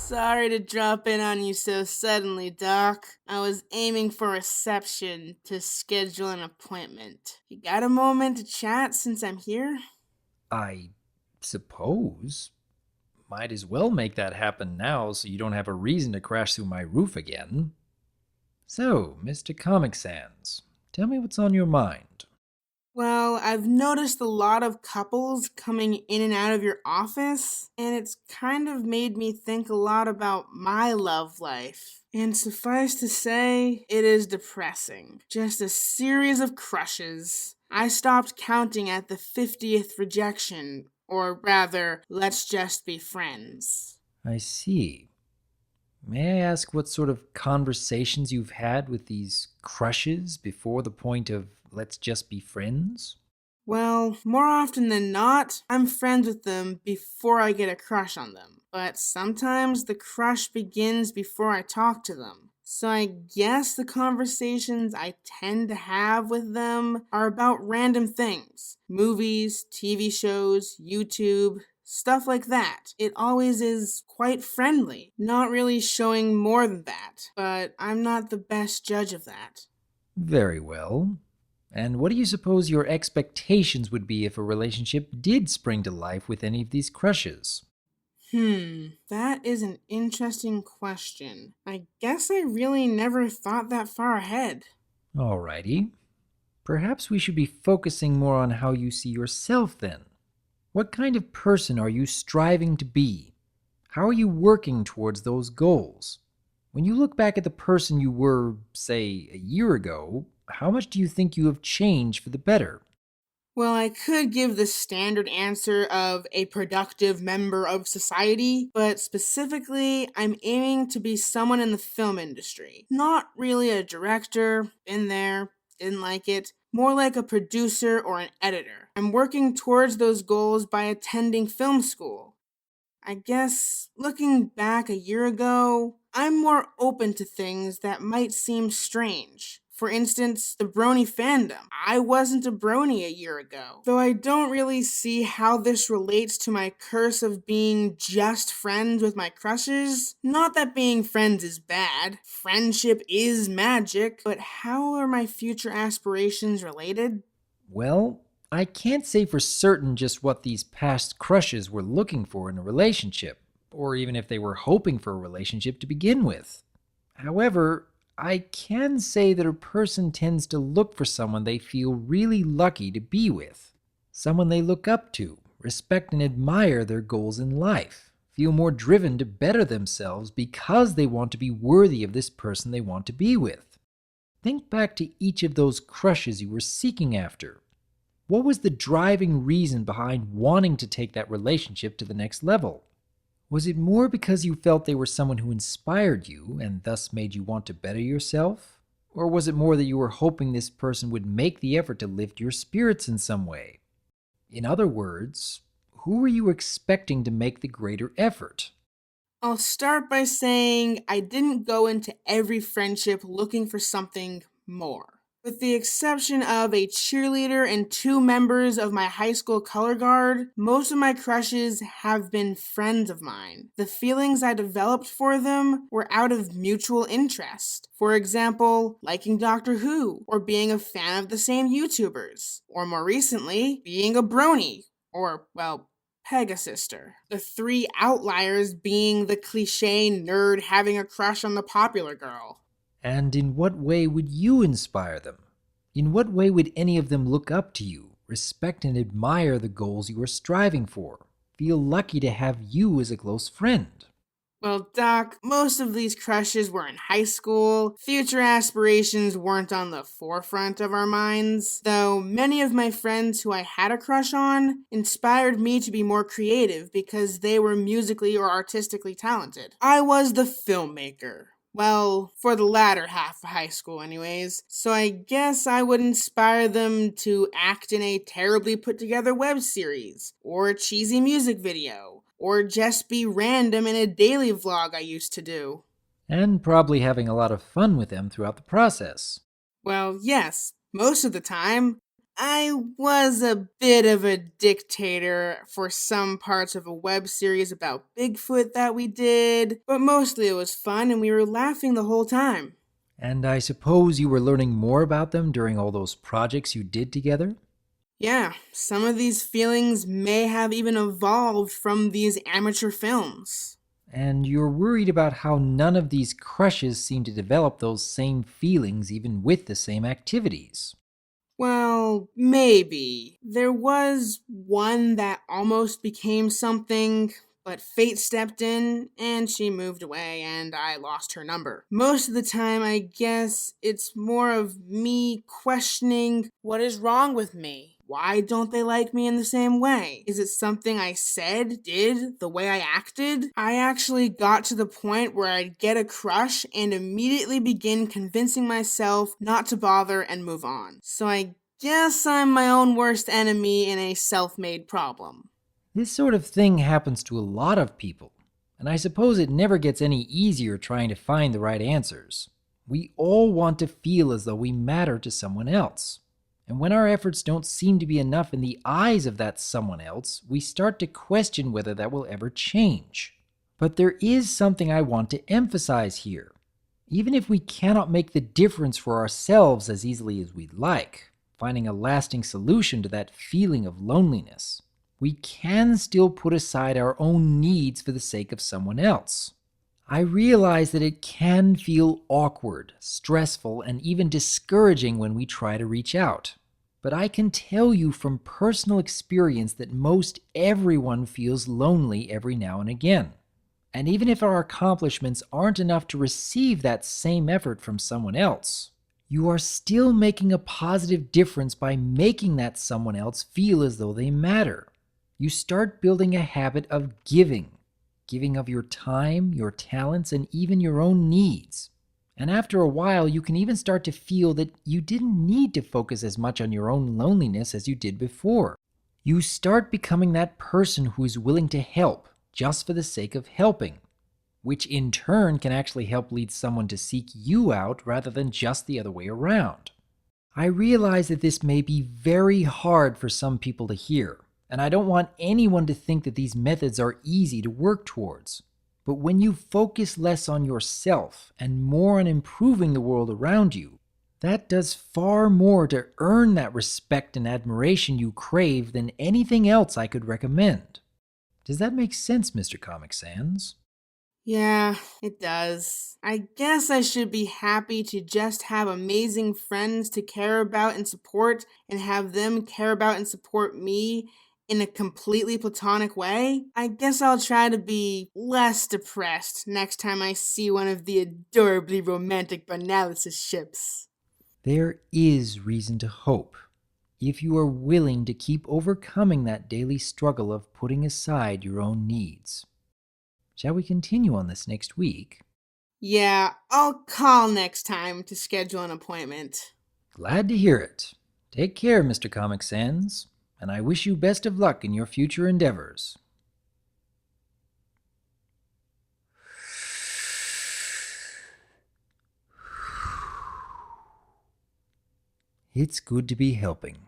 Sorry to drop in on you so suddenly, Doc. I was aiming for reception to schedule an appointment. You got a moment to chat since I'm here? I suppose. Might as well make that happen now so you don't have a reason to crash through my roof again. So, Mr. ComicSans, tell me what's on your mind. Well, I've noticed a lot of couples coming in and out of your office, and it's kind of made me think a lot about my love life. And suffice to say, it is depressing. Just a series of crushes. I stopped counting at the 50th rejection, or rather, let's just be friends. I see. May I ask what sort of conversations you've had with these crushes before the point of let's just be friends? Well, more often than not, I'm friends with them before I get a crush on them. But sometimes the crush begins before I talk to them. So I guess the conversations I tend to have with them are about random things. Movies, TV shows, YouTube, stuff like that. It always is quite friendly, not really showing more than that. But I'm not the best judge of that. Very well. And what do you suppose your expectations would be if a relationship did spring to life with any of these crushes? That is an interesting question. I guess I really never thought that far ahead. Alrighty. Perhaps we should be focusing more on how you see yourself then. What kind of person are you striving to be? How are you working towards those goals? When you look back at the person you were, say, a year ago, how much do you think you have changed for the better? Well, I could give the standard answer of a productive member of society, but specifically, I'm aiming to be someone in the film industry. Not really a director, been there, didn't like it. More like a producer or an editor. I'm working towards those goals by attending film school. I guess looking back a year ago, I'm more open to things that might seem strange. For instance, the brony fandom. I wasn't a brony a year ago, though I don't really see how this relates to my curse of being just friends with my crushes. Not that being friends is bad, friendship is magic, but how are my future aspirations related? Well, I can't say for certain just what these past crushes were looking for in a relationship, or even if they were hoping for a relationship to begin with. However, I can say that a person tends to look for someone they feel really lucky to be with, someone they look up to, respect and admire their goals in life, feel more driven to better themselves because they want to be worthy of this person they want to be with. Think back to each of those crushes you were seeking after. What was the driving reason behind wanting to take that relationship to the next level? Was it more because you felt they were someone who inspired you and thus made you want to better yourself? Or was it more that you were hoping this person would make the effort to lift your spirits in some way? In other words, who were you expecting to make the greater effort? I'll start by saying I didn't go into every friendship looking for something more. With the exception of a cheerleader and two members of my high school color guard, most of my crushes have been friends of mine. The feelings I developed for them were out of mutual interest. For example, liking Doctor Who, or being a fan of the same YouTubers, or more recently, being a brony, or, well, Pegasister. The three outliers being the cliche nerd having a crush on the popular girl. And in what way would you inspire them? In what way would any of them look up to you, respect and admire the goals you are striving for, feel lucky to have you as a close friend? Well, Doc, most of these crushes were in high school. Future aspirations weren't on the forefront of our minds, though many of my friends who I had a crush on inspired me to be more creative because they were musically or artistically talented. I was the filmmaker. Well, for the latter half of high school, anyways. So I guess I would inspire them to act in a terribly put together web series, or a cheesy music video, or just be random in a daily vlog I used to do. And probably having a lot of fun with them throughout the process. Well, yes, most of the time. I was a bit of a dictator for some parts of a web series about Bigfoot that we did, but mostly it was fun and we were laughing the whole time. And I suppose you were learning more about them during all those projects you did together? Yeah, some of these feelings may have even evolved from these amateur films. And you're worried about how none of these crushes seem to develop those same feelings even with the same activities. Well, maybe. There was one that almost became something, but fate stepped in and she moved away and I lost her number. Most of the time, I guess it's more of me questioning what is wrong with me. Why don't they like me in the same way? Is it something I said, did, the way I acted? I actually got to the point where I'd get a crush and immediately begin convincing myself not to bother and move on. So I guess I'm my own worst enemy in a self made problem. This sort of thing happens to a lot of people, and I suppose it never gets any easier trying to find the right answers. We all want to feel as though we matter to someone else. And when our efforts don't seem to be enough in the eyes of that someone else, we start to question whether that will ever change. But there is something I want to emphasize here. Even if we cannot make the difference for ourselves as easily as we'd like, finding a lasting solution to that feeling of loneliness, we can still put aside our own needs for the sake of someone else. I realize that it can feel awkward, stressful, and even discouraging when we try to reach out. But I can tell you from personal experience that most everyone feels lonely every now and again. And even if our accomplishments aren't enough to receive that same effort from someone else, you are still making a positive difference by making that someone else feel as though they matter. You start building a habit of giving of your time, your talents, and even your own needs. And after a while, you can even start to feel that you didn't need to focus as much on your own loneliness as you did before. You start becoming that person who is willing to help just for the sake of helping, which in turn can actually help lead someone to seek you out rather than just the other way around. I realize that this may be very hard for some people to hear, and I don't want anyone to think that these methods are easy to work towards. But when you focus less on yourself and more on improving the world around you, that does far more to earn that respect and admiration you crave than anything else I could recommend. Does that make sense, Mr. ComicSans? Yeah, it does. I guess I should be happy to just have amazing friends to care about and support, and have them care about and support me in a completely platonic way. I guess I'll try to be less depressed next time I see one of the adorably romantic Banalysis ships. There is reason to hope, if you are willing to keep overcoming that daily struggle of putting aside your own needs. Shall we continue on this next week? Yeah, I'll call next time to schedule an appointment. Glad to hear it. Take care, Mr. ComicSans, and I wish you best of luck in your future endeavors. It's good to be helping.